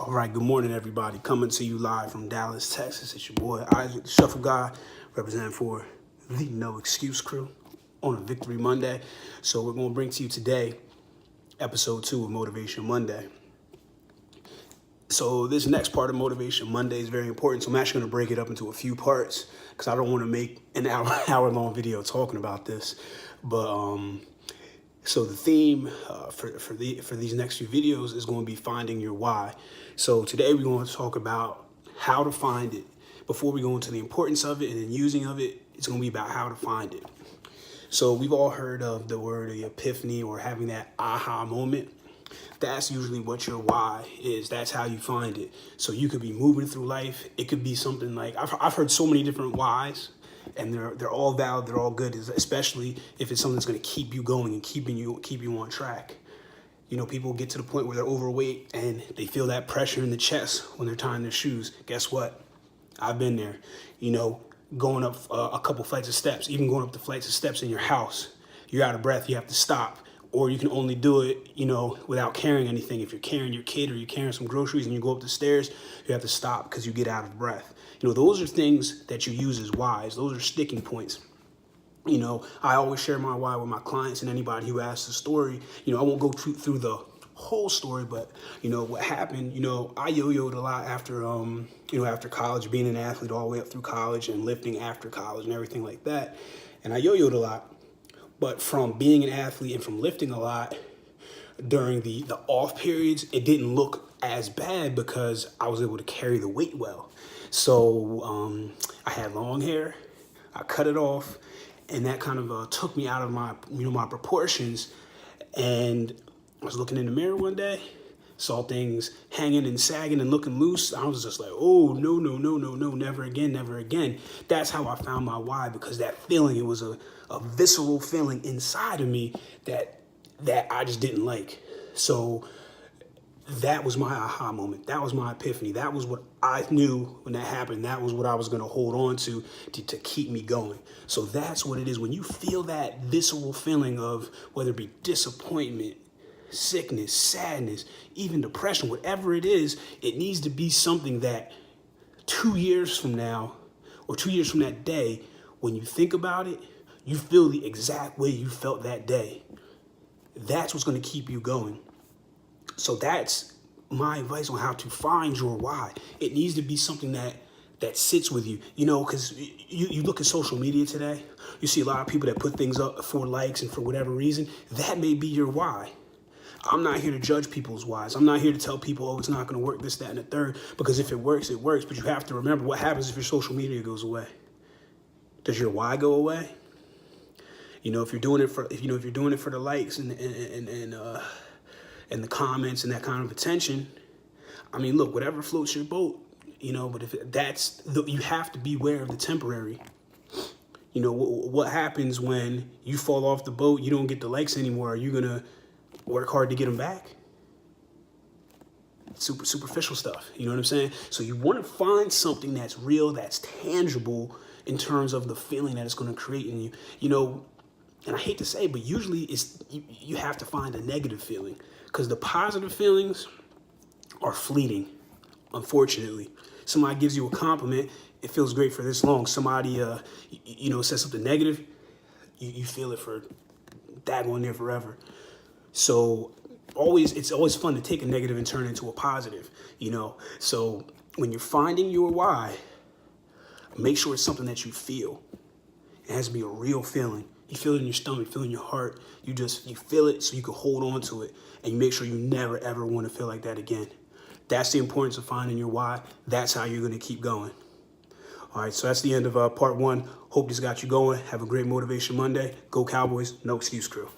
All right, good morning, everybody. Coming to you live from Dallas, Texas. It's your boy, Isaac, the Shuffle Guy, representing for the No Excuse Crew on a Victory Monday. So we're going to bring to you today episode 2 of Motivation Monday. So this next part of Motivation Monday is very important. So I'm actually going to break it up into a few parts because I don't want to make an hour-long video talking about this. But so the theme for these next few videos is going to be finding your why. So today we're going to talk about how to find it. Before we go into the importance of it and then using of it, it's going to be about how to find it. So we've all heard of the word the epiphany or having that aha moment. That's usually what your why is. That's how you find it. So you could be moving through life. It could be something like, I've heard so many different whys, and they're all valid, they're all good, especially if it's something that's going to keep you going and keep you on track. You know, people get to the point where they're overweight and they feel that pressure in the chest when they're tying their shoes. Guess what? I've been there. You know, going up a couple flights of steps, even going up the flights of steps in your house, you're out of breath, you have to stop. Or you can only do it, you know, without carrying anything. If you're carrying your kid or you're carrying some groceries and you go up the stairs, you have to stop because you get out of breath. You know, those are things that you use as whys. Those are sticking points. You know, I always share my why with my clients and anybody who asks the story. You know, I won't go through the whole story, but, you know, what happened, you know, I yo-yoed a lot after, you know, after college, being an athlete all the way up through college and lifting after college and everything like that. And I yo-yoed a lot. But from being an athlete and from lifting a lot during the off periods, it didn't look as bad because I was able to carry the weight well. So I had long hair, I cut it off, and that kind of took me out of my, you know, my proportions. And I was looking in the mirror one day, saw things hanging and sagging and looking loose. I was just like, oh, no, no, no, no, no, never again, never again. That's how I found my why, because that feeling, it was a visceral feeling inside of me that I just didn't like. So that was my aha moment. That was my epiphany. That was what I knew when that happened. That was what I was going to hold on to keep me going. So that's what it is. When you feel that visceral feeling of whether it be disappointment, sickness, sadness, even depression, whatever it is, it needs to be something that 2 years from now or 2 years from that day, when you think about it, you feel the exact way you felt that day. That's what's going to keep you going. So that's my advice on how to find your why. It needs to be something that sits with you, you know, because you look at social media today, you see a lot of people that put things up for likes and for whatever reason. That may be your why. I'm not here to judge people's whys. I'm not here to tell people, oh, it's not going to work, this, that, and the third, because if it works, it works. But you have to remember what happens if your social media goes away. Does your why go away? You know, if you're doing it for, if you're doing it for the likes and the comments and that kind of attention, I mean, look, whatever floats your boat, you know. But if you have to be aware of the temporary. You know, what happens when you fall off the boat? You don't get the likes anymore. Are you gonna work hard to get them back? Superficial stuff. You know what I'm saying? So you want to find something that's real, that's tangible in terms of the feeling that it's going to create in you. You know, and I hate to say, but usually you have to find a negative feeling, because the positive feelings are fleeting, unfortunately. Somebody gives you a compliment, it feels great for this long. Somebody, you know, says something negative, you feel it for daggone near forever. So it's always fun to take a negative and turn it into a positive, you know. So when you're finding your why, make sure it's something that you feel. It has to be a real feeling. You feel it in your stomach, you feel it in your heart. You feel it so you can hold on to it, and you make sure you never, ever want to feel like that again. That's the importance of finding your why. That's how you're going to keep going. All right, so that's the end of part 1. Hope this got you going. Have a great Motivation Monday. Go Cowboys. No Excuse Crew.